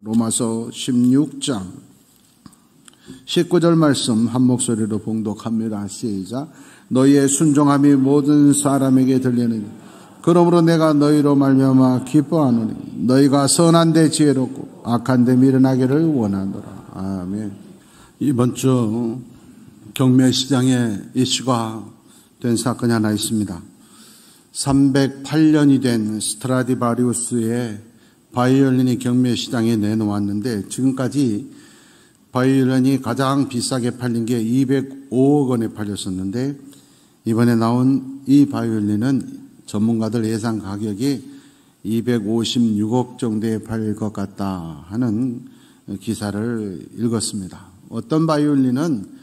로마서 16장 19절 말씀 한 목소리로 봉독합니다. 시작. 너희의 순종함이 모든 사람에게 들리느니 그러므로 내가 너희로 말미암아 기뻐하노니 너희가 선한 데 지혜롭고 악한 데 미련하기를 원하노라. 아멘. 이번 주 경매시장에 이슈가 된 사건이 하나 있습니다. 308년이 된 스트라디바리우스의 바이올린이 경매시장에 내놓았는데 지금까지 바이올린이 가장 비싸게 팔린 게 205억 원에 팔렸었는데 이번에 나온 이 바이올린은 전문가들 예상 가격이 256억 정도에 팔릴 것 같다 하는 기사를 읽었습니다. 어떤 바이올린은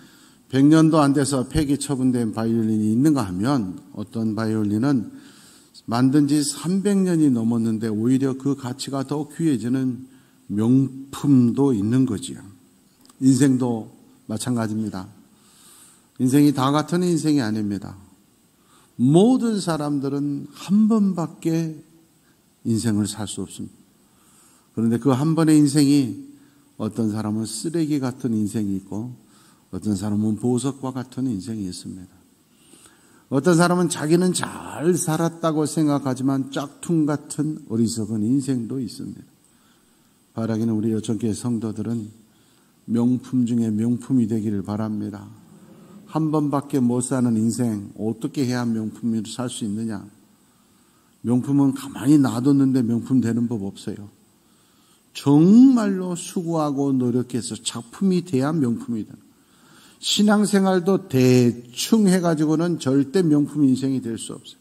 100년도 안 돼서 폐기 처분된 바이올린이 있는가 하면 어떤 바이올린은 만든 지 300년이 넘었는데 오히려 그 가치가 더 귀해지는 명품도 있는 거지요. 인생도 마찬가지입니다. 인생이 다 같은 인생이 아닙니다. 모든 사람들은 한 번밖에 인생을 살 수 없습니다. 그런데 그 한 번의 인생이 어떤 사람은 쓰레기 같은 인생이 있고 어떤 사람은 보석과 같은 인생이 있습니다. 어떤 사람은 자기는 잘 살았다고 생각하지만 짝퉁 같은 어리석은 인생도 있습니다. 바라기는 우리 여천교회 성도들은 명품 중에 명품이 되기를 바랍니다. 한 번밖에 못 사는 인생 어떻게 해야 명품으로 살 수 있느냐? 명품은 가만히 놔뒀는데 명품 되는 법 없어요. 정말로 수고하고 노력해서 작품이 돼야 명품이 되는. 신앙생활도 대충 해가지고는 절대 명품 인생이 될 수 없어요.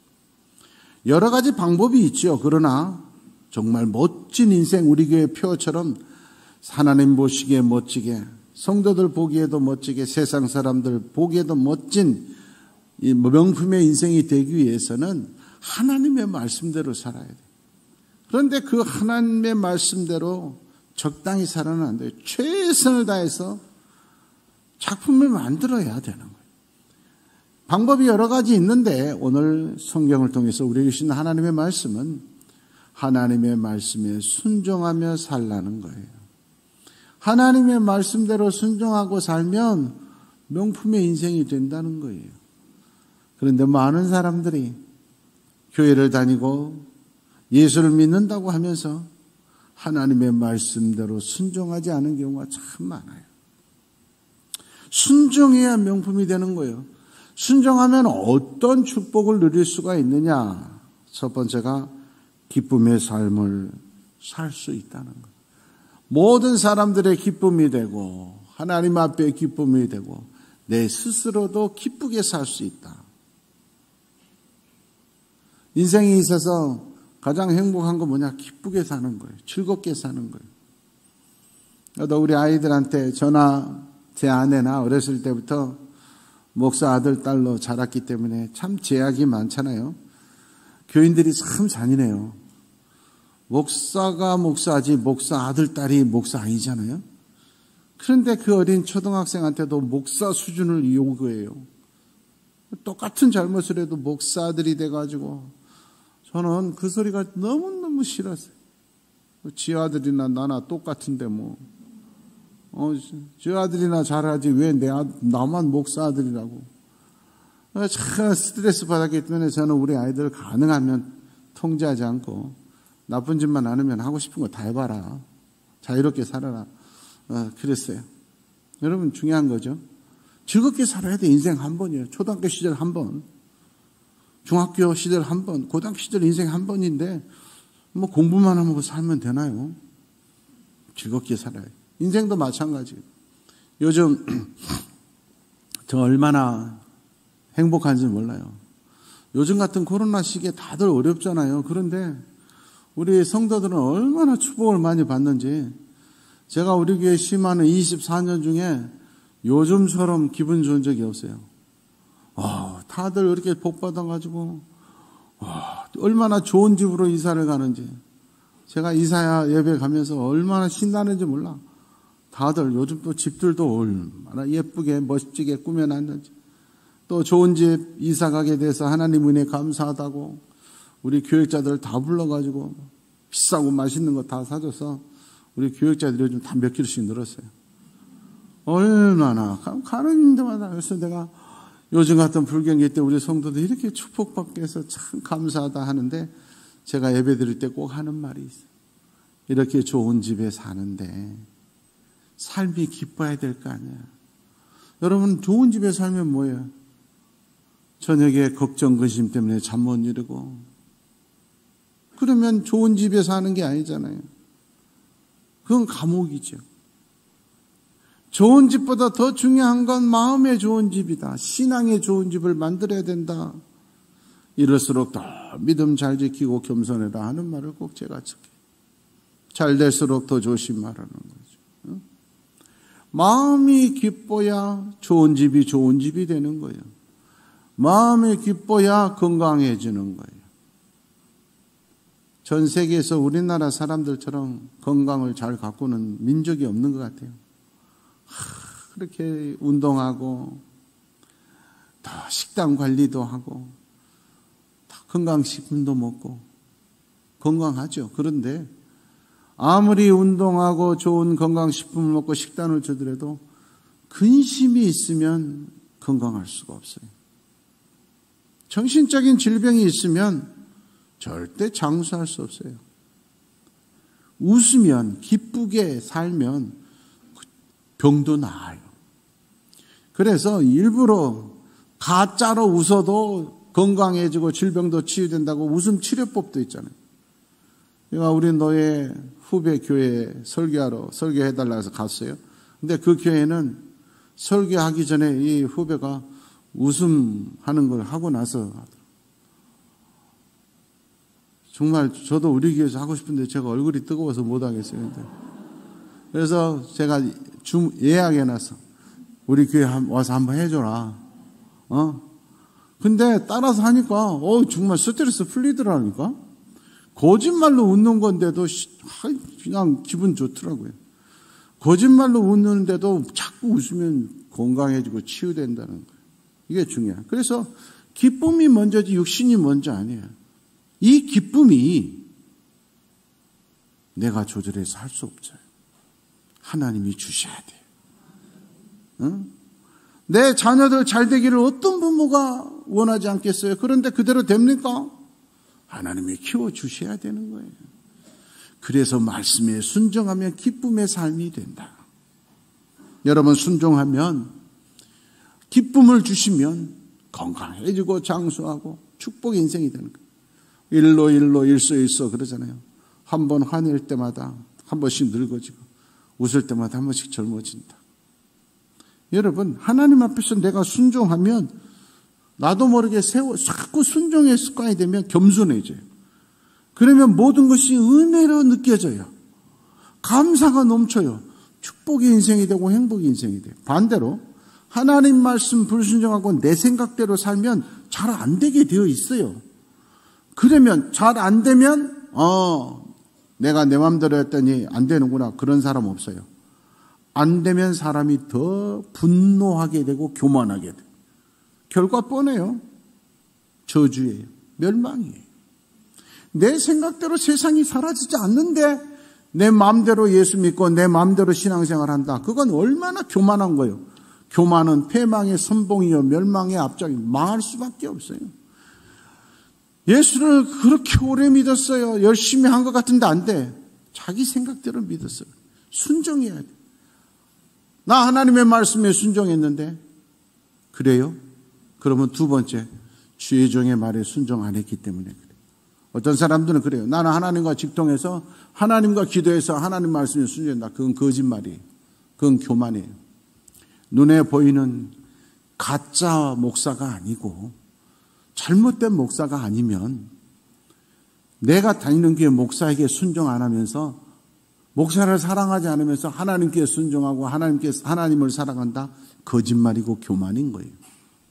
여러 가지 방법이 있죠. 그러나 정말 멋진 인생, 우리 교회 표처럼 하나님 보시기에 멋지게, 성도들 보기에도 멋지게, 세상 사람들 보기에도 멋진 이 명품의 인생이 되기 위해서는 하나님의 말씀대로 살아야 돼요. 그런데 그 하나님의 말씀대로 적당히 살아는 안 돼요. 최선을 다해서 작품을 만들어야 되는 거예요. 방법이 여러 가지 있는데 오늘 성경을 통해서 우리에게 주신 하나님의 말씀은 하나님의 말씀에 순종하며 살라는 거예요. 하나님의 말씀대로 순종하고 살면 명품의 인생이 된다는 거예요. 그런데 많은 사람들이 교회를 다니고 예수를 믿는다고 하면서 하나님의 말씀대로 순종하지 않은 경우가 참 많아요. 순종해야 명품이 되는 거예요. 순종하면 어떤 축복을 누릴 수가 있느냐? 첫 번째가 기쁨의 삶을 살 수 있다는 거예요. 모든 사람들의 기쁨이 되고 하나님 앞에 기쁨이 되고 내 스스로도 기쁘게 살 수 있다. 인생에 있어서 가장 행복한 건 뭐냐? 기쁘게 사는 거예요. 즐겁게 사는 거예요. 저도 우리 아이들한테 제 아내나 어렸을 때부터 목사 아들, 딸로 자랐기 때문에 참 제약이 많잖아요. 교인들이 참 잔인해요. 목사가 목사지 목사 아들, 딸이 목사 아니잖아요. 그런데 그 어린 초등학생한테도 목사 수준을 요구해요. 똑같은 잘못을 해도 목사 아들이 돼가지고 저는 그 소리가 너무너무 싫었어요. 지 아들이나 나나 똑같은데 뭐. 저 아들이나 잘하지 왜 나만 목사 아들이라고. 참 스트레스 받았기 때문에 저는 우리 아이들을 가능하면 통제하지 않고 나쁜 짓만 안 하면 하고 싶은 거 다 해봐라. 자유롭게 살아라. 그랬어요. 여러분 중요한 거죠. 즐겁게 살아야 돼. 인생 한 번이에요. 초등학교 시절 한 번, 중학교 시절 한 번, 고등학교 시절 인생 한 번인데 뭐 공부만 하고 살면 되나요? 즐겁게 살아야 돼. 인생도 마찬가지예요. 요즘 저 얼마나 행복한지 몰라요. 요즘 같은 코로나 시기에 다들 어렵잖아요. 그런데 우리 성도들은 얼마나 축복을 많이 받는지 제가 우리 교회 심하는 24년 중에 요즘처럼 기분 좋은 적이 없어요. 다들 이렇게 복 받아가지고 얼마나 좋은 집으로 이사를 가는지 제가 이사 예배 가면서 얼마나 신나는지 몰라. 다들 요즘 또 집들도 얼마나 예쁘게 멋지게 꾸며놨는지 또 좋은 집 이사 가게 돼서 하나님 은혜 감사하다고 우리 교육자들 다 불러가지고 비싸고 맛있는 거 다 사줘서 우리 교육자들이 요즘 다 몇 킬로씩 늘었어요. 얼마나 가는 데마다. 그래서 내가 요즘 같은 불경기 때 우리 성도들 이렇게 축복받게 해서 참 감사하다 하는데 제가 예배 드릴 때 꼭 하는 말이 있어요. 이렇게 좋은 집에 사는데 삶이 기뻐야 될 거 아니야. 여러분 좋은 집에 살면 뭐예요? 저녁에 걱정 근심 때문에 잠 못 이루고 그러면 좋은 집에 사는 게 아니잖아요. 그건 감옥이죠. 좋은 집보다 더 중요한 건 마음의 좋은 집이다. 신앙의 좋은 집을 만들어야 된다. 이럴수록 더 믿음 잘 지키고 겸손해라 하는 말을 꼭 제가 지켜요. 잘 될수록 더 조심하라는 거죠. 마음이 기뻐야 좋은 집이 되는 거예요. 마음이 기뻐야 건강해지는 거예요. 전 세계에서 우리나라 사람들처럼 건강을 잘 가꾸는 민족이 없는 것 같아요. 그렇게 운동하고 더 식단 관리도 하고 더 건강식품도 먹고 건강하죠. 그런데 아무리 운동하고 좋은 건강식품을 먹고 식단을 주더라도 근심이 있으면 건강할 수가 없어요. 정신적인 질병이 있으면 절대 장수할 수 없어요. 웃으면 기쁘게 살면 병도 나아요. 그래서 일부러 가짜로 웃어도 건강해지고 질병도 치유된다고 웃음 치료법도 있잖아요. 제가 우리 노예 후배 교회에 설교해달라고 해서 갔어요. 근데 그 교회는 설교하기 전에 이 후배가 웃음하는 걸 하고 나서 정말 저도 우리 교회에서 하고 싶은데 제가 얼굴이 뜨거워서 못하겠어요. 그래서 제가 예약해놨어. 우리 교회 와서 한번 해줘라. 근데 따라서 하니까 정말 스트레스 풀리더라니까. 거짓말로 웃는 건데도 그냥 기분 좋더라고요. 거짓말로 웃는데도 자꾸 웃으면 건강해지고 치유된다는 거예요. 이게 중요해요. 그래서 기쁨이 먼저지 육신이 먼저 아니에요. 이 기쁨이 내가 조절해서 할 수 없어요. 하나님이 주셔야 돼요. 응? 내 자녀들 잘 되기를 어떤 부모가 원하지 않겠어요? 그런데 그대로 됩니까? 하나님이 키워주셔야 되는 거예요. 그래서 말씀에 순종하면 기쁨의 삶이 된다. 여러분 순종하면 기쁨을 주시면 건강해지고 장수하고 축복의 인생이 되는 거예요. 일로 일소 그러잖아요. 한 번 화낼 때마다 한 번씩 늙어지고 웃을 때마다 한 번씩 젊어진다. 여러분 하나님 앞에서 내가 순종하면 나도 모르게 자꾸 순종의 습관이 되면 겸손해져요. 그러면 모든 것이 은혜로 느껴져요. 감사가 넘쳐요. 축복의 인생이 되고 행복의 인생이 돼요. 반대로 하나님 말씀 불순종하고 내 생각대로 살면 잘 안 되게 되어 있어요. 그러면 잘 안 되면 내가 내 마음대로 했더니 안 되는구나. 그런 사람 없어요. 안 되면 사람이 더 분노하게 되고 교만하게 돼요. 결과 뻔해요. 저주예요. 멸망이에요. 내 생각대로 세상이 사라지지 않는데 내 마음대로 예수 믿고 내 마음대로 신앙생활한다. 그건 얼마나 교만한 거예요. 교만은 패망의 선봉이요 멸망의 앞장이 망할 수밖에 없어요. 예수를 그렇게 오래 믿었어요. 열심히 한 것 같은데 안 돼. 자기 생각대로 믿었어요. 순종해야 돼. 나 하나님의 말씀에 순종했는데 그래요? 그러면 두 번째 주의 종의 말에 순종 안 했기 때문에 그래요. 어떤 사람들은 그래요. 나는 하나님과 직통해서 하나님과 기도해서 하나님 말씀에 순종한다. 그건 거짓말이에요. 그건 교만이에요. 눈에 보이는 가짜 목사가 아니고 잘못된 목사가 아니면 내가 다니는 교회 목사에게 순종 안 하면서 목사를 사랑하지 않으면서 하나님께 순종하고 하나님을 사랑한다. 거짓말이고 교만인 거예요.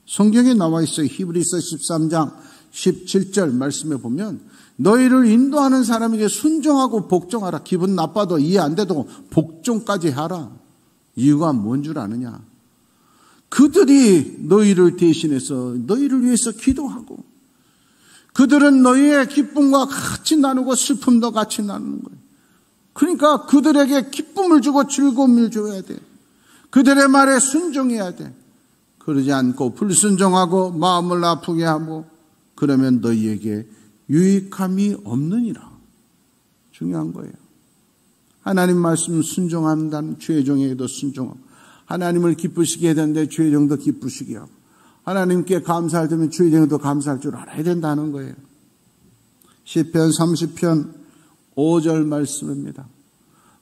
성경에 나와 있어요. 히브리서 13장 17절 말씀에 보면 너희를 인도하는 사람에게 순종하고 복종하라. 기분 나빠도 이해 안 돼도 복종까지 하라. 이유가 뭔 줄 아느냐? 그들이 너희를 대신해서 너희를 위해서 기도하고 그들은 너희의 기쁨과 같이 나누고 슬픔도 같이 나누는 거예요. 그러니까 그들에게 기쁨을 주고 즐거움을 줘야 돼. 그들의 말에 순종해야 돼. 그러지 않고 불순종하고 마음을 아프게 하고 그러면 너희에게 유익함이 없느니라. 중요한 거예요. 하나님 말씀 순종한다는 주의 종에게도 순종하고, 하나님을 기쁘시게 해야 되는데 주의 종도 기쁘시게 하고, 하나님께 감사할 때면 주의 종도 감사할 줄 알아야 된다는 거예요. 시편 30편 5절 말씀입니다.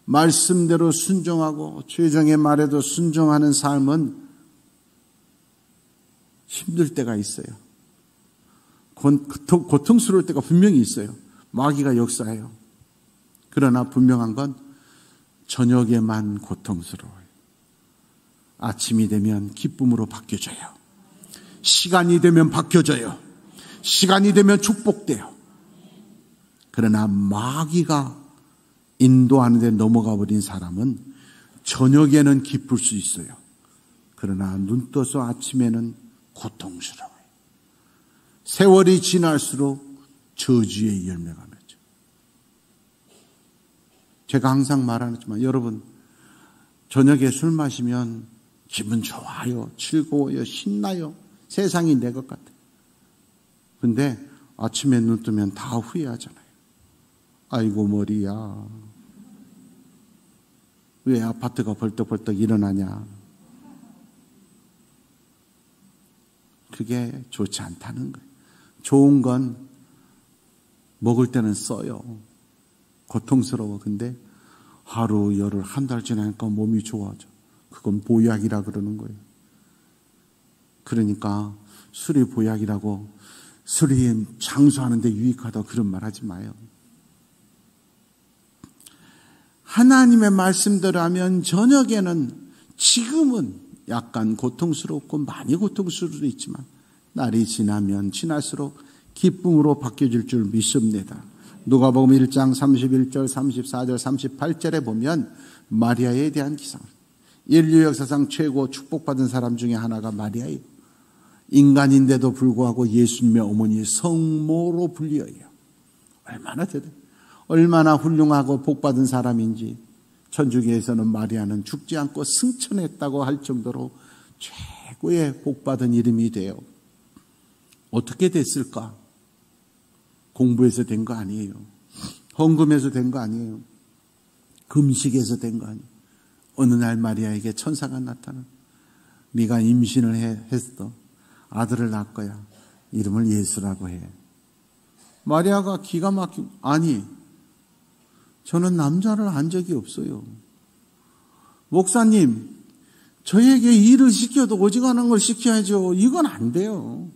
말씀대로 순종하고 주의 종의 말에도 순종하는 삶은 힘들 때가 있어요. 고통스러울 때가 분명히 있어요. 마귀가 역사해요. 그러나 분명한 건 저녁에만 고통스러워요. 아침이 되면 기쁨으로 바뀌어져요. 시간이 되면 바뀌어져요. 시간이 되면 축복돼요. 그러나 마귀가 인도하는 데 넘어가 버린 사람은 저녁에는 기쁠 수 있어요. 그러나 눈 떠서 아침에는 고통스러워요. 세월이 지날수록 저주의 열매가 맺죠. 제가 항상 말하지만 여러분, 저녁에 술 마시면 기분 좋아요, 즐거워요, 신나요, 세상이 내 것 같아요. 근데 아침에 눈 뜨면 다 후회하잖아요. 아이고 머리야, 왜 아파트가 벌떡벌떡 일어나냐. 그게 좋지 않다는 거예요. 좋은 건 먹을 때는 써요. 고통스러워. 근데 하루, 열흘, 한 달 지나니까 몸이 좋아져. 그건 보약이라 그러는 거예요. 그러니까 술이 보약이라고, 술이 장수하는데 유익하다 그런 말 하지 마요. 하나님의 말씀대로 하면 저녁에는, 지금은 약간 고통스럽고 많이 고통스러울 수도 있지만 날이 지나면 지날수록 기쁨으로 바뀌어질 줄 믿습니다. 누가복음 1장 31절, 34절, 38절에 보면 마리아에 대한 기상, 인류 역사상 최고 축복받은 사람 중에 하나가 마리아예요. 인간인데도 불구하고 예수님의 어머니의 성모로 불려요. 얼마나 대단해요. 얼마나 훌륭하고 복받은 사람인지 천주교에서는 마리아는 죽지 않고 승천했다고 할 정도로 최고의 복받은 이름이 돼요. 어떻게 됐을까? 공부해서 된 거 아니에요. 헌금해서 된 거 아니에요. 금식해서 된 거 아니에요. 어느 날 마리아에게 천사가 나타나, 네가 임신을 했어. 아들을 낳을 거야. 이름을 예수라고 해. 마리아가 기가 막히고, 아니, 저는 남자를 안 적이 없어요. 목사님, 저에게 일을 시켜도 어지간한 걸 시켜야죠. 이건 안 돼요.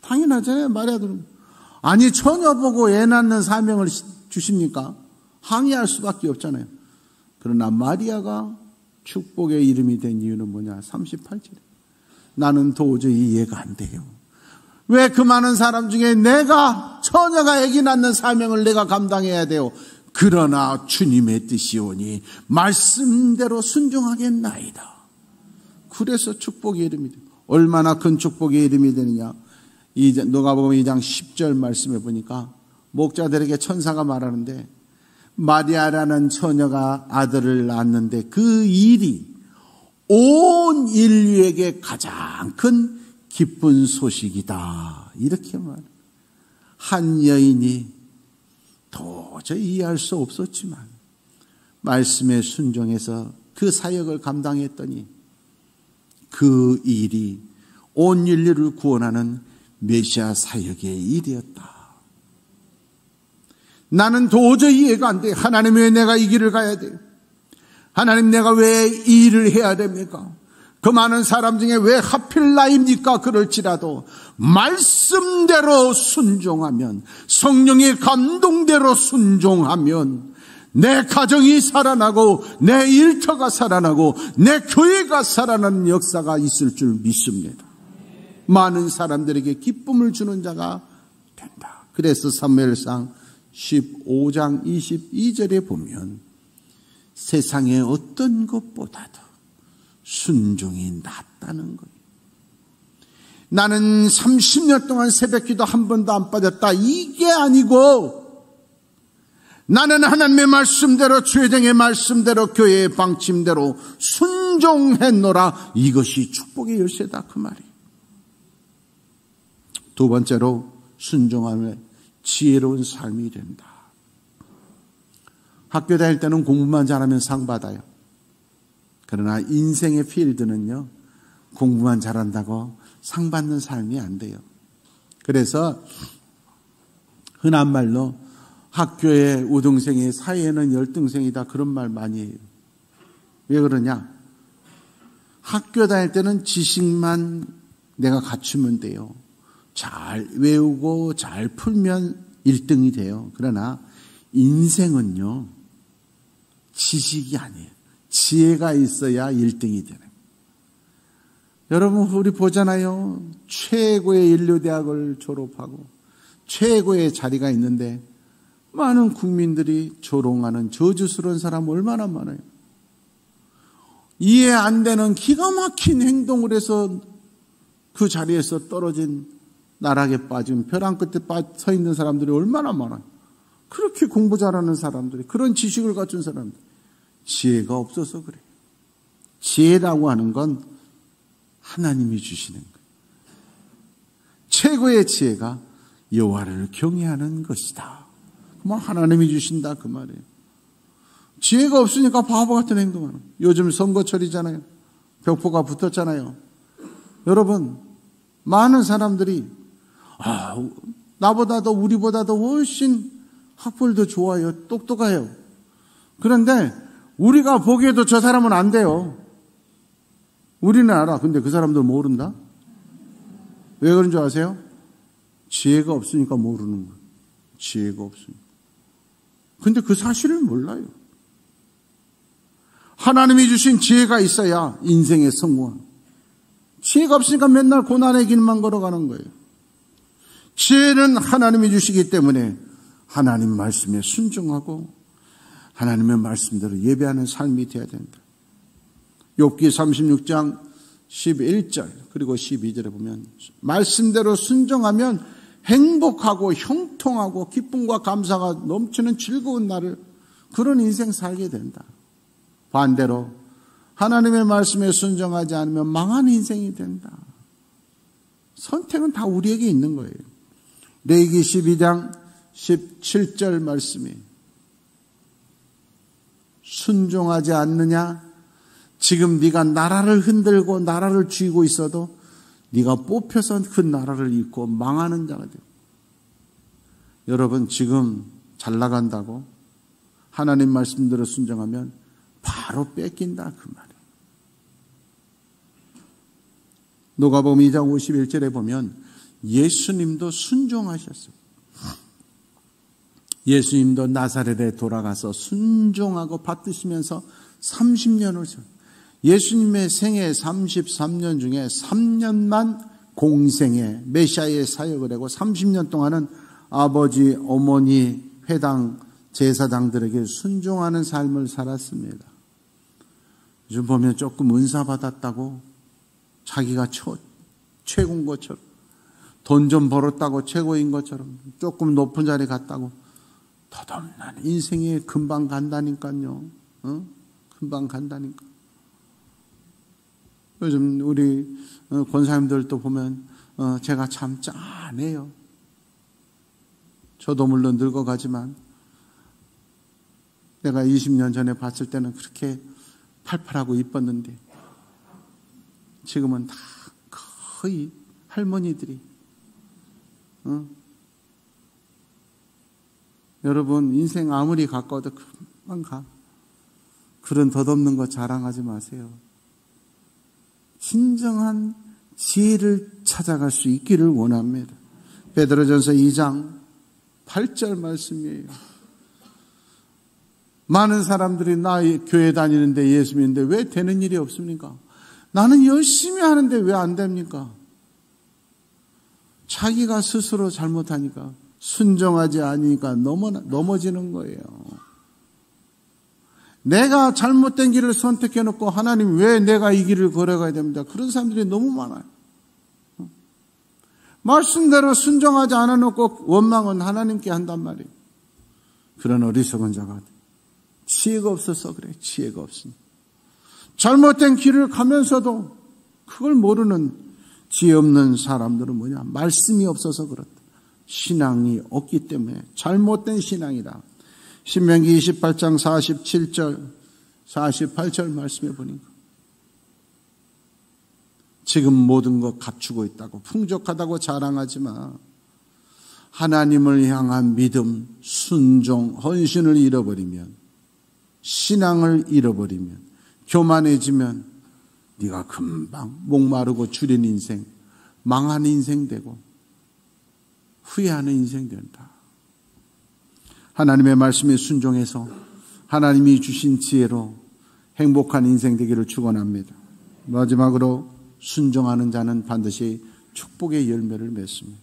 당연하잖아요. 마리아도. 아니, 처녀 보고 애 낳는 사명을 주십니까? 항의할 수밖에 없잖아요. 그러나 마리아가 축복의 이름이 된 이유는 뭐냐? 38절에. 나는 도저히 이해가 안 돼요. 왜 그 많은 사람 중에 내가, 처녀가 아기 낳는 사명을 내가 감당해야 돼요. 그러나 주님의 뜻이오니 말씀대로 순종하겠나이다. 그래서 축복의 이름이 돼요. 얼마나 큰 축복의 이름이 되느냐. 누가복음 2장 10절 말씀해 보니까 목자들에게 천사가 말하는데, 마리아라는 처녀가 아들을 낳았는데 그 일이 온 인류에게 가장 큰 기쁜 소식이다. 이렇게 말해요. 한 여인이 도저히 이해할 수 없었지만 말씀에 순종해서 그 사역을 감당했더니 그 일이 온 인류를 구원하는 메시아 사역의 일이었다. 나는 도저히 이해가 안 돼. 하나님, 왜 내가 이 길을 가야 돼? 하나님, 내가 왜 이 일을 해야 됩니까? 그 많은 사람 중에 왜 하필 나입니까? 그럴지라도 말씀대로 순종하면, 성령의 감동대로 순종하면 내 가정이 살아나고 내 일터가 살아나고 내 교회가 살아나는 역사가 있을 줄 믿습니다. 많은 사람들에게 기쁨을 주는 자가 된다. 그래서 사무엘상 15장 22절에 보면 세상의 어떤 것보다도 순종이 낫다는 거예요. 나는 30년 동안 새벽기도 한 번도 안 빠졌다. 이게 아니고 나는 하나님의 말씀대로, 주의정의 말씀대로, 교회의 방침대로 순종했노라. 이것이 축복의 열쇠다, 그 말이. 두 번째로, 순종함에 지혜로운 삶이 된다. 학교 다닐 때는 공부만 잘하면 상 받아요. 그러나 인생의 필드는요, 공부만 잘한다고 상 받는 삶이 안 돼요. 그래서 흔한 말로 학교의 우등생이 사회에는 열등생이다, 그런 말 많이 해요. 왜 그러냐? 학교 다닐 때는 지식만 내가 갖추면 돼요. 잘 외우고 잘 풀면 1등이 돼요. 그러나 인생은요, 지식이 아니에요. 지혜가 있어야 1등이 되는. 여러분, 우리 보잖아요. 최고의 인류대학을 졸업하고 최고의 자리가 있는데 많은 국민들이 조롱하는 저주스러운 사람 얼마나 많아요. 이해 안 되는 기가 막힌 행동을 해서 그 자리에서 떨어진, 나락에 빠진 벼랑 끝에 서 있는 사람들이 얼마나 많아요. 그렇게 공부 잘하는 사람들이, 그런 지식을 갖춘 사람들, 지혜가 없어서 그래요. 지혜라고 하는 건 하나님이 주시는 거예요. 최고의 지혜가 여호와를 경외하는 것이다. 그만 하나님이 주신다, 그 말이에요. 지혜가 없으니까 바보 같은 행동하는. 요즘 선거철이잖아요. 벽포가 붙었잖아요. 여러분, 많은 사람들이 나보다도, 우리보다도 훨씬 학벌도 좋아요. 똑똑해요. 그런데 우리가 보기에도 저 사람은 안 돼요. 우리는 알아. 근데 그 사람들 모른다? 왜 그런 줄 아세요? 지혜가 없으니까 모르는 거예요. 지혜가 없으니까. 근데 그 사실을 몰라요. 하나님이 주신 지혜가 있어야 인생의 성공은. 지혜가 없으니까 맨날 고난의 길만 걸어가는 거예요. 지혜는 하나님이 주시기 때문에 하나님 말씀에 순종하고 하나님의 말씀대로 예배하는 삶이 되어야 된다. 욥기 36장 11절 그리고 12절에 보면 말씀대로 순종하면 행복하고 형통하고 기쁨과 감사가 넘치는 즐거운 날을, 그런 인생 살게 된다. 반대로 하나님의 말씀에 순종하지 않으면 망한 인생이 된다. 선택은 다 우리에게 있는 거예요. 레위기 12장 17절 말씀이 순종하지 않느냐? 지금 네가 나라를 흔들고 나라를 쥐고 있어도 네가 뽑혀서 그 나라를 잃고 망하는 자가 돼요. 여러분, 지금 잘 나간다고 하나님 말씀대로 순종하면 바로 뺏긴다, 그 말이에요. 누가복음 2장 51절에 보면 예수님도 순종하셨어요. 예수님도 나사렛에 돌아가서 순종하고 받드시면서 30년을 예수님의 생애 33년 중에 3년만 공생애 메시아의 사역을 하고 30년 동안은 아버지, 어머니, 회당, 제사장들에게 순종하는 삶을 살았습니다. 요즘 보면 조금 은사 받았다고 자기가 최고인 것처럼, 돈 좀 벌었다고 최고인 것처럼, 조금 높은 자리 갔다고 더덥난 인생이 금방 간다니까요. 금방 간다니까. 요즘 우리 권사님들도 보면 제가 참 짠해요. 저도 물론 늙어가지만 내가 20년 전에 봤을 때는 그렇게 팔팔하고 이뻤는데 지금은 다 거의 할머니들이. 여러분, 인생 아무리 가까워도 금방 가. 그런 덧없는 거 자랑하지 마세요. 진정한 지혜를 찾아갈 수 있기를 원합니다. 베드로전서 2장 8절 말씀이에요. 많은 사람들이 나 교회 다니는데 예수 믿는데 왜 되는 일이 없습니까? 나는 열심히 하는데 왜 안 됩니까? 자기가 스스로 잘못하니까, 순종하지 않으니까 넘어지는 거예요. 내가 잘못된 길을 선택해놓고 하나님 왜 내가 이 길을 걸어가야 됩니다. 그런 사람들이 너무 많아요. 말씀대로 순종하지 않아놓고 원망은 하나님께 한단 말이에요. 그런 어리석은 자가 지혜가 없어서 그래. 지혜가 없으니. 잘못된 길을 가면서도 그걸 모르는 지혜 없는 사람들은 뭐냐? 말씀이 없어서 그렇다. 신앙이 없기 때문에 잘못된 신앙이다. 신명기 28장 47절 48절 말씀해 보니까 지금 모든 것 갖추고 있다고 풍족하다고 자랑하지 마. 하나님을 향한 믿음, 순종, 헌신을 잃어버리면, 신앙을 잃어버리면, 교만해지면 네가 금방 목마르고 줄인 인생, 망한 인생 되고 후회하는 인생 된다. 하나님의 말씀에 순종해서 하나님이 주신 지혜로 행복한 인생 되기를 축원합니다. 마지막으로 순종하는 자는 반드시 축복의 열매를 맺습니다.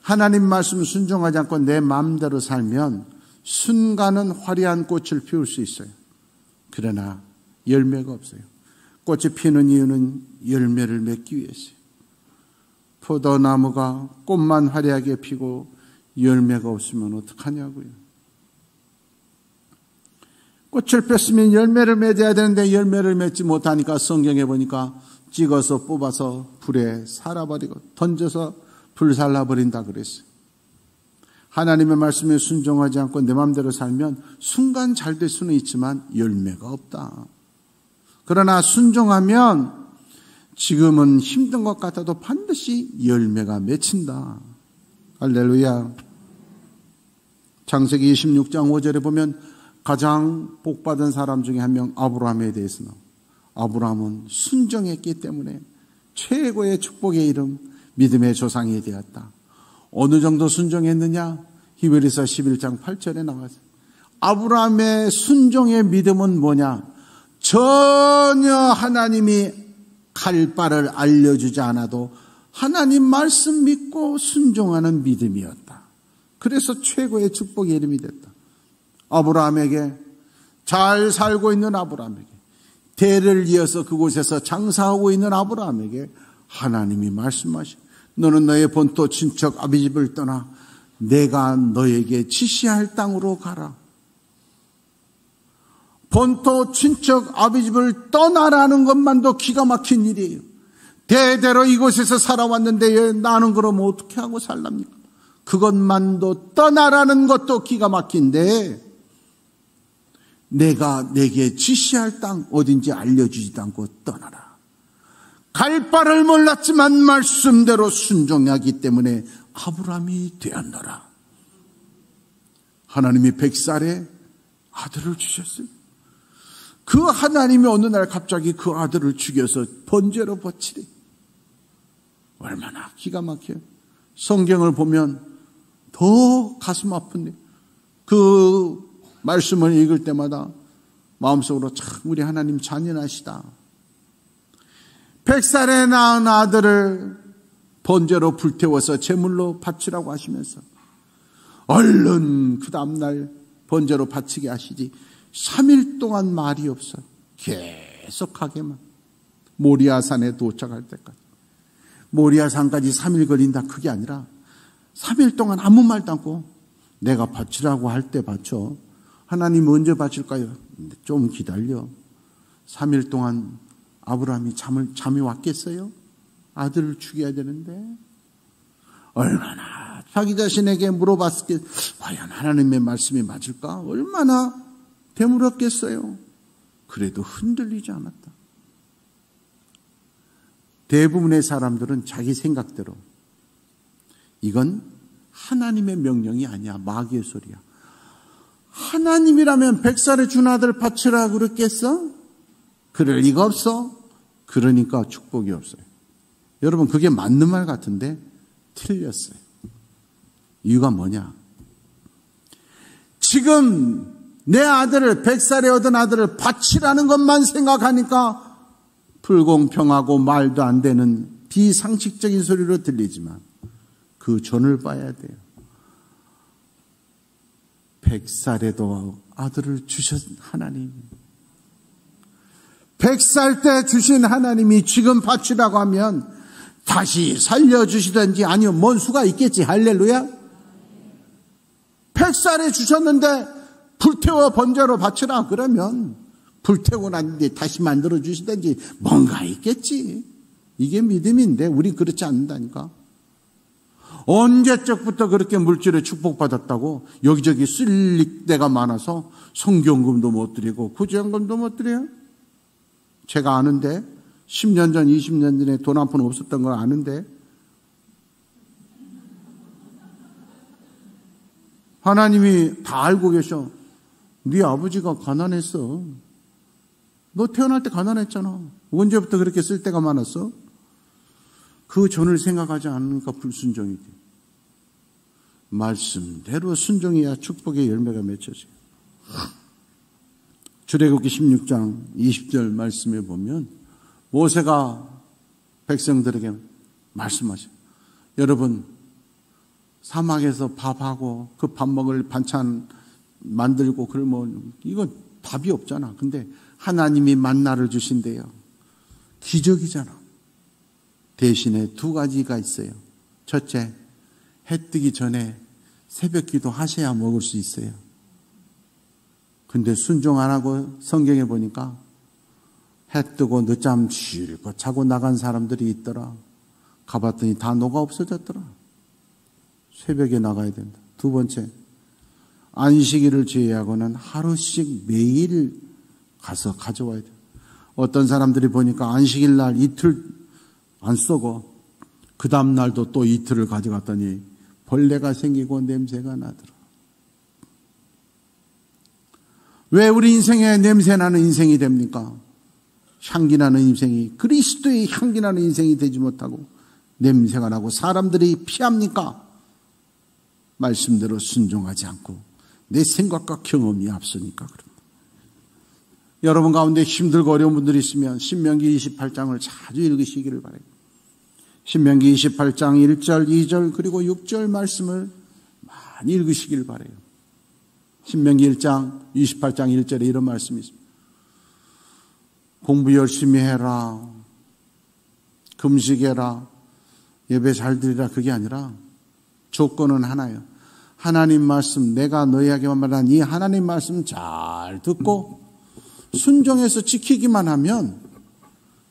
하나님 말씀 순종하지 않고 내 마음대로 살면 순간은 화려한 꽃을 피울 수 있어요. 그러나 열매가 없어요. 꽃이 피는 이유는 열매를 맺기 위해서요. 포도나무가 꽃만 화려하게 피고 열매가 없으면 어떡하냐고요. 꽃을 폈으면 열매를 맺어야 되는데 열매를 맺지 못하니까 성경에 보니까 찍어서 뽑아서 불에 살아버리고 던져서 불살라버린다 그랬어요. 하나님의 말씀에 순종하지 않고 내 마음대로 살면 순간 잘 될 수는 있지만 열매가 없다. 그러나 순종하면 지금은 힘든 것 같아도 반드시 열매가 맺힌다. 할렐루야. 창세기 26장 5절에 보면 가장 복받은 사람 중에 한 명 아브라함에 대해서 아브라함은 순종했기 때문에 최고의 축복의 이름 믿음의 조상이 되었다. 어느 정도 순종했느냐? 히브리서 11장 8절에 나와서 아브라함의 순종의 믿음은 뭐냐? 전혀 하나님이 갈 바를 알려주지 않아도 하나님 말씀 믿고 순종하는 믿음이었다. 그래서 최고의 축복의 이름이 됐다. 아브라함에게 잘 살고 있는 아브라함에게 대를 이어서 그곳에서 장사하고 있는 아브라함에게 하나님이 말씀하시고 너는 너의 본토 친척 아비집을 떠나 내가 너에게 지시할 땅으로 가라. 본토 친척 아비집을 떠나라는 것만도 기가 막힌 일이에요. 대대로 이곳에서 살아왔는데 나는 그럼 어떻게 하고 살랍니까? 그것만도 떠나라는 것도 기가 막힌데 내가 내게 지시할 땅 어딘지 알려주지도 않고 떠나라. 갈 바를 몰랐지만 말씀대로 순종하기 때문에 아브라함이 되었노라. 하나님이 100살에 아들을 주셨어요. 그 하나님이 어느 날 갑자기 그 아들을 죽여서 번제로 바치래. 얼마나 기가 막혀요. 성경을 보면 더 가슴 아픈데 그 말씀을 읽을 때마다 마음속으로 참 우리 하나님 잔인하시다. 100살에 낳은 아들을 번제로 불태워서 제물로 바치라고 하시면서 얼른 그 다음날 번제로 바치게 하시지 3일 동안 말이 없어요. 계속하게만 모리아산에 도착할 때까지. 모리아산까지 3일 걸린다 그게 아니라 3일 동안 아무 말도 않고 내가 바치라고 할 때 바쳐. 하나님 언제 바칠까요? 좀 기다려. 3일 동안 아브라함이 잠이 왔겠어요? 아들을 죽여야 되는데 얼마나 자기 자신에게 물어봤을 때 과연 하나님의 말씀이 맞을까? 얼마나 되물었겠어요? 그래도 흔들리지 않았다. 대부분의 사람들은 자기 생각대로 이건 하나님의 명령이 아니야. 마귀의 소리야. 하나님이라면 100살에 준 아들 바치라 그랬겠어? 그럴 리가 없어. 그러니까 축복이 없어요. 여러분 그게 맞는 말 같은데 틀렸어요. 이유가 뭐냐? 지금 내 아들을 100살에 얻은 아들을 바치라는 것만 생각하니까 불공평하고 말도 안 되는 비상식적인 소리로 들리지만 그 전을 봐야 돼요. 100살에도 아들을 주신 하나님, 100살 때 주신 하나님이 지금 바치라고 하면 다시 살려주시든지 아니면 뭔 수가 있겠지. 할렐루야. 책살에 주셨는데 불태워 번제로 바치라 그러면 불태우고 난 뒤에 다시 만들어 주시든지 뭔가 있겠지. 이게 믿음인데 우리 그렇지 않는다니까. 언제적부터 그렇게 물질에 축복받았다고 여기저기 쓸 데가 많아서 성경금도 못 드리고 구제연금도 못 드려요? 제가 아는데 10년 전 20년 전에 돈 한 푼 없었던 걸 아는데 하나님이 다 알고 계셔. 네 아버지가 가난했어. 너 태어날 때 가난했잖아. 언제부터 그렇게 쓸 데가 많았어? 그 전을 생각하지 않으니까 불순종이 돼. 말씀대로 순종해야 축복의 열매가 맺혀져요. 출애굽기 16장 20절 말씀에 보면 모세가 백성들에게 말씀하셔요. 여러분 사막에서 밥하고 그 밥 먹을 반찬 만들고 그러면 이거 답이 없잖아. 근데 하나님이 만나를 주신대요. 기적이잖아. 대신에 두 가지가 있어요. 첫째, 해 뜨기 전에 새벽 기도 하셔야 먹을 수 있어요. 근데 순종 안 하고 성경에 보니까 해 뜨고 늦잠 쉬고 자고 나간 사람들이 있더라. 가봤더니 다 녹아 없어졌더라. 새벽에 나가야 된다. 두 번째, 안식일을 제외하고는 하루씩 매일 가서 가져와야 돼. 어떤 사람들이 보니까 안식일 날 이틀 안 쓰고 그 다음 날도 또 이틀을 가져갔더니 벌레가 생기고 냄새가 나더라. 왜 우리 인생에 냄새 나는 인생이 됩니까? 향기 나는 인생이, 그리스도의 향기 나는 인생이 되지 못하고 냄새가 나고 사람들이 피합니까? 말씀대로 순종하지 않고 내 생각과 경험이 앞서니까 그럽니다. 여러분 가운데 힘들고 어려운 분들이 있으면 신명기 28장을 자주 읽으시기를 바랍니다. 신명기 28장 1절, 2절 그리고 6절 말씀을 많이 읽으시길 바라요. 신명기 1장 28장 1절에 이런 말씀이 있습니다. 공부 열심히 해라. 금식해라. 예배 잘 드리라. 그게 아니라 조건은 하나예요. 하나님 말씀, 내가 너희에게 말한 이 하나님 말씀 잘 듣고 순종해서 지키기만 하면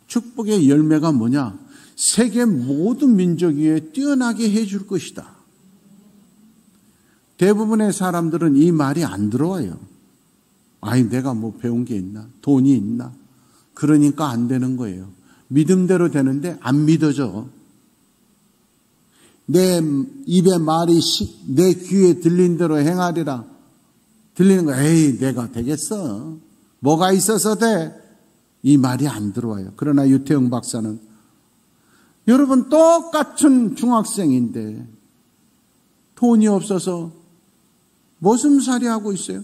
축복의 열매가 뭐냐? 세계 모든 민족 위에 뛰어나게 해줄 것이다. 대부분의 사람들은 이 말이 안 들어와요. 아니 내가 뭐 배운 게 있나? 돈이 있나? 그러니까 안 되는 거예요. 믿음대로 되는데 안 믿어져. 내 입에 말이 내 귀에 들린 대로 행하리라. 들리는 거 에이 내가 되겠어. 뭐가 있어서 돼? 이 말이 안 들어와요. 그러나 유태영 박사는 여러분 똑같은 중학생인데 돈이 없어서 머슴살이 하고 있어요.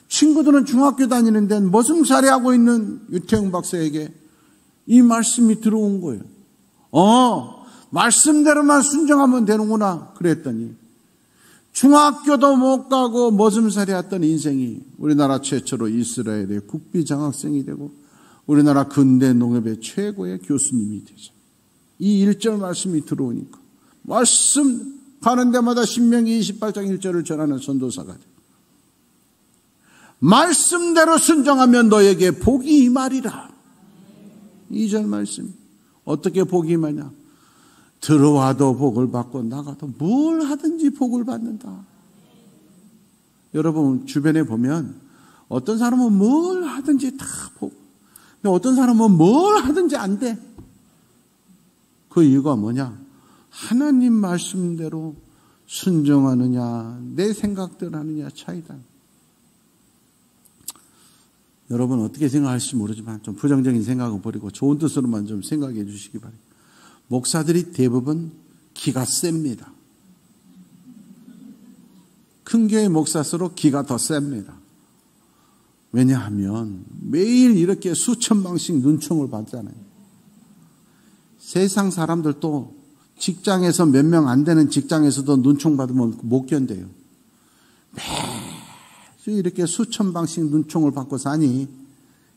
친구들은 중학교 다니는데 머슴살이 하고 있는 유태영 박사에게 이 말씀이 들어온 거예요. 말씀대로만 순종하면 되는구나 그랬더니 중학교도 못 가고 머슴살이 했던 인생이 우리나라 최초로 이스라엘의 국비 장학생이 되고 우리나라 근대 농협의 최고의 교수님이 되죠. 이 1절 말씀이 들어오니까 말씀 가는 데마다 신명기 28장 1절을 전하는 선도사가 돼요. 말씀대로 순종하면 너에게 복이 임하리라. 2절 말씀. 어떻게 복이 임하냐? 들어와도 복을 받고 나가도 뭘 하든지 복을 받는다. 여러분 주변에 보면 어떤 사람은 뭘 하든지 다 복. 근데 어떤 사람은 뭘 하든지 안 돼. 그 이유가 뭐냐? 하나님 말씀대로 순종하느냐 내 생각대로 하느냐 차이다. 여러분 어떻게 생각할지 모르지만 좀 부정적인 생각은 버리고 좋은 뜻으로만 좀 생각해 주시기 바랍니다. 목사들이 대부분 기가 셉니다. 큰 교회 목사수록 기가 더 셉니다. 왜냐하면 매일 이렇게 수천 방씩 눈총을 받잖아요. 세상 사람들도 직장에서 몇 명 안 되는 직장에서도 눈총 받으면 못 견뎌요. 매일 이렇게 수천 방씩 눈총을 받고 사니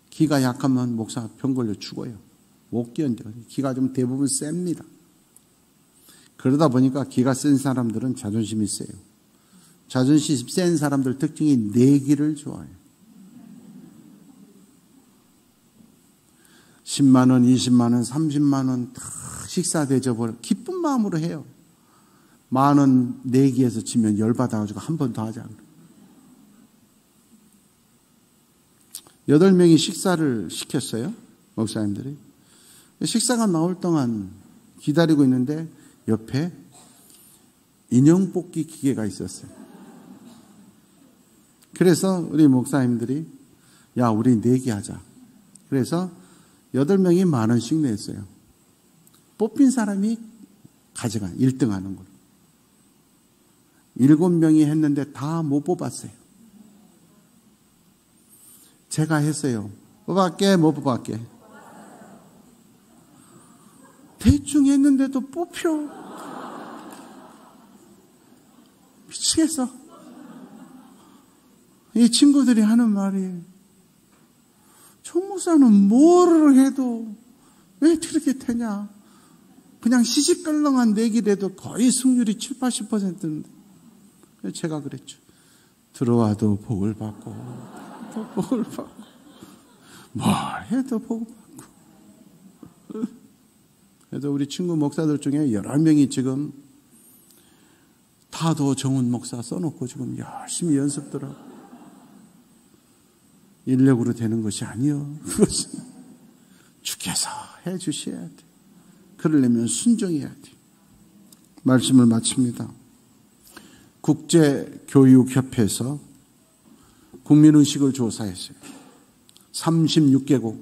기가 약하면 목사 병 걸려 죽어요. 못 견뎌요. 기가 좀 대부분 셉니다. 그러다 보니까 기가 센 사람들은 자존심이 세요. 자존심 센 사람들 특징이 내기를 좋아해요. 10만 원, 20만 원, 30만 원 다 식사 대접을 기쁜 마음으로 해요. 10,000원 내기에서 지면 열받아가지고 한 번 더 하자. 8명이 식사를 시켰어요. 목사님들이. 식사가 나올 동안 기다리고 있는데 옆에 인형 뽑기 기계가 있었어요. 그래서 우리 목사님들이 야, 우리 내기하자. 그래서 8명이 10,000원씩 냈어요. 뽑힌 사람이 가져간 1등 하는 걸로. 7명이 했는데 다 못 뽑았어요. 제가 했어요. 뽑았게, 못 뽑았게. 대충 했는데도 뽑혀. 미치겠어. 이 친구들이 하는 말이 총 목사는 뭐를 해도 왜 그렇게 되냐. 그냥 시시껄렁한 내기라도 거의 승률이 7, 80%인데 제가 그랬죠. 들어와도 복을 받고 또 복을 받고 뭘 해도 복을 받고. 그래서 우리 친구 목사들 중에 11명이 지금 타도 정훈 목사 써놓고 지금 열심히 연습들하고. 인력으로 되는 것이 아니요. 그것은 주께서 해 주셔야 돼. 그러려면 순종해야 돼. 말씀을 마칩니다. 국제교육협회에서 국민의식을 조사했어요. 36개국,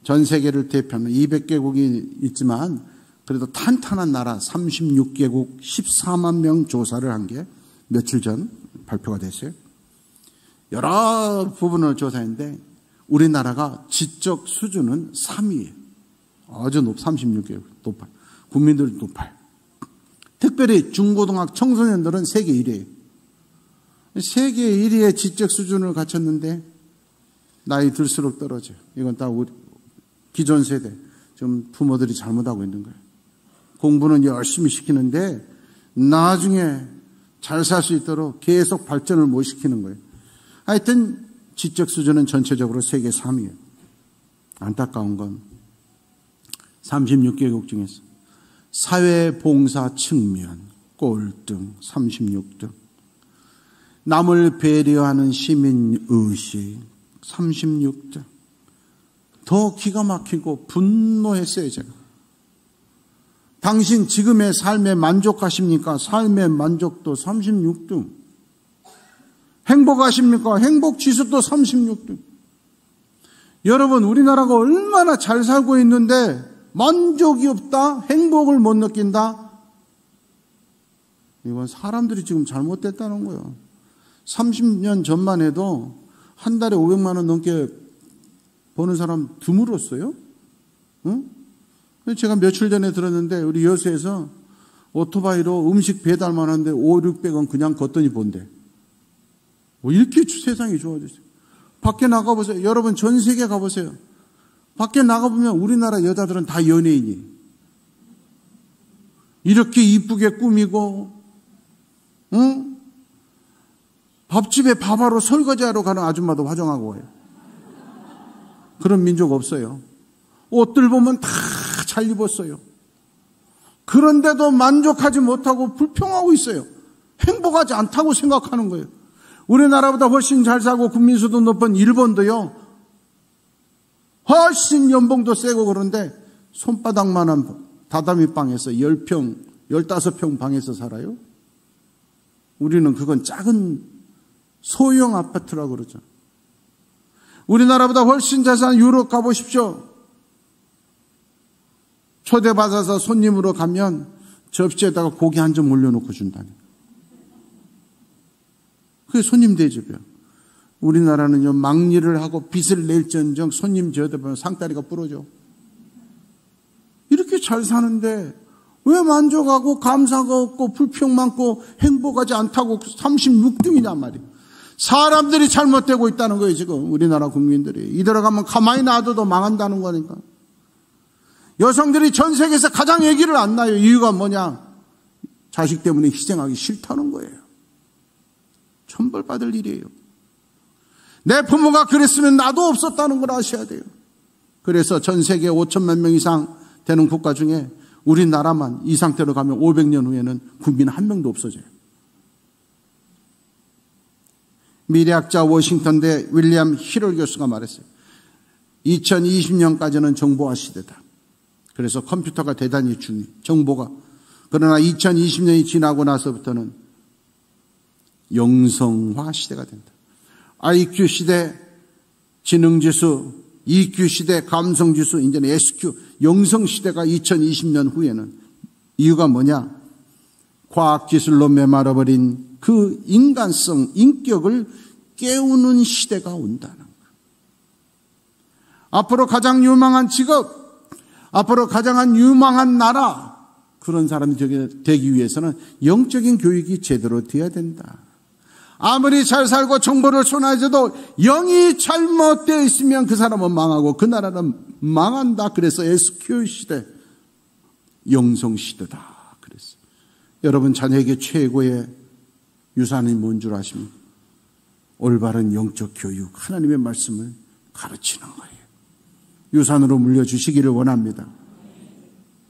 전 세계를 대표하는 200개국이 있지만 그래도 탄탄한 나라 36개국 14만 명 조사를 한 게 며칠 전 발표가 됐어요. 여러 부분을 조사했는데 우리나라가 지적 수준은 3위예요. 아주 36개국 높아요. 국민들이 높아요. 특별히 중고등학 청소년들은 세계 1위예요. 세계 1위의 지적 수준을 갖췄는데 나이 들수록 떨어져요. 이건 다 우리 기존 세대, 좀 부모들이 잘못하고 있는 거예요. 공부는 열심히 시키는데 나중에 잘 살 수 있도록 계속 발전을 못 시키는 거예요. 하여튼 지적 수준은 전체적으로 세계 3위예요. 안타까운 건 36개국 중에서 사회봉사 측면 꼴등 36등, 남을 배려하는 시민의식 36등. 더 기가 막히고 분노했어요. 제가. 당신 지금의 삶에 만족하십니까? 삶의 만족도 36등. 행복하십니까? 행복 지수도 36등. 여러분, 우리나라가 얼마나 잘 살고 있는데 만족이 없다? 행복을 못 느낀다? 이건 사람들이 지금 잘못됐다는 거예요. 30년 전만 해도 한 달에 500만 원 넘게 버는 사람 드물었어요. 응? 제가 며칠 전에 들었는데 우리 여수에서 오토바이로 음식 배달만 하는데 500, 600원 그냥 걷더니 본대. 이렇게 세상이 좋아졌어요. 밖에 나가보세요. 여러분 전 세계 가보세요. 밖에 나가보면 우리나라 여자들은 다 연예인이. 이렇게 이쁘게 꾸미고, 응? 밥집에 밥하러 설거지하러 가는 아줌마도 화장하고 와요. 그런 민족 없어요. 옷들 보면 다 잘 입었어요. 그런데도 만족하지 못하고 불평하고 있어요. 행복하지 않다고 생각하는 거예요. 우리나라보다 훨씬 잘 사고 국민수도 높은 일본도요. 훨씬 연봉도 세고 그런데 손바닥만한 다다미 방에서 10평, 15평 방에서 살아요. 우리는 그건 작은 소형 아파트라고 그러죠. 우리나라보다 훨씬 잘 사는 유럽 가보십시오. 초대받아서 손님으로 가면 접시에다가 고기 한 점 올려놓고 준다니까. 그게 손님 대접이야. 우리나라는요, 막리를 하고 빚을 낼지언정 손님 저대보면 상다리가 부러져. 이렇게 잘 사는데 왜 만족하고 감사가 없고 불평 많고 행복하지 않다고 36등이냐 말이에요. 사람들이 잘못되고 있다는 거예요. 지금 우리나라 국민들이. 이대로 가면 가만히 놔둬도 망한다는 거니까. 여성들이 전 세계에서 가장 아기를 안 낳아요. 이유가 뭐냐? 자식 때문에 희생하기 싫다는 거예요. 천벌받을 일이에요. 내 부모가 그랬으면 나도 없었다는 걸 아셔야 돼요. 그래서 전 세계 5천만 명 이상 되는 국가 중에 우리나라만 이 상태로 가면 500년 후에는 국민 한 명도 없어져요. 미래학자 워싱턴대 윌리엄 히럴 교수가 말했어요. 2020년까지는 정보화 시대다. 그래서 컴퓨터가 대단히 중요해. 정보가. 그러나 2020년이 지나고 나서부터는 영성화 시대가 된다. IQ 시대 지능지수, EQ 시대 감성지수, 이제는 SQ, 영성 시대가 2020년 후에는 이유가 뭐냐? 과학기술로 메말아버린 그 인간성, 인격을 깨우는 시대가 온다는 거예요. 앞으로 가장 유망한 직업, 앞으로 가장 유망한 나라, 그런 사람이 되기 위해서는 영적인 교육이 제대로 돼야 된다. 아무리 잘 살고 정보를 순화해도 영이 잘못되어 있으면 그 사람은 망하고 그 나라는 망한다. 그래서 SQ 시대, 영성 시대다. 그랬어요. 여러분 자녀에게 최고의 유산이 뭔 줄 아십니까? 올바른 영적 교육, 하나님의 말씀을 가르치는 거예요. 유산으로 물려주시기를 원합니다.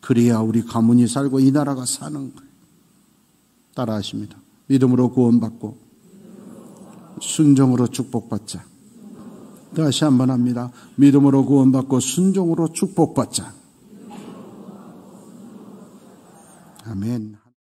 그래야 우리 가문이 살고 이 나라가 사는 거예요. 따라하십니다. 믿음으로 구원받고 순종으로 축복받자. 다시 한번 합니다. 믿음으로 구원받고 순종으로 축복받자. 아멘.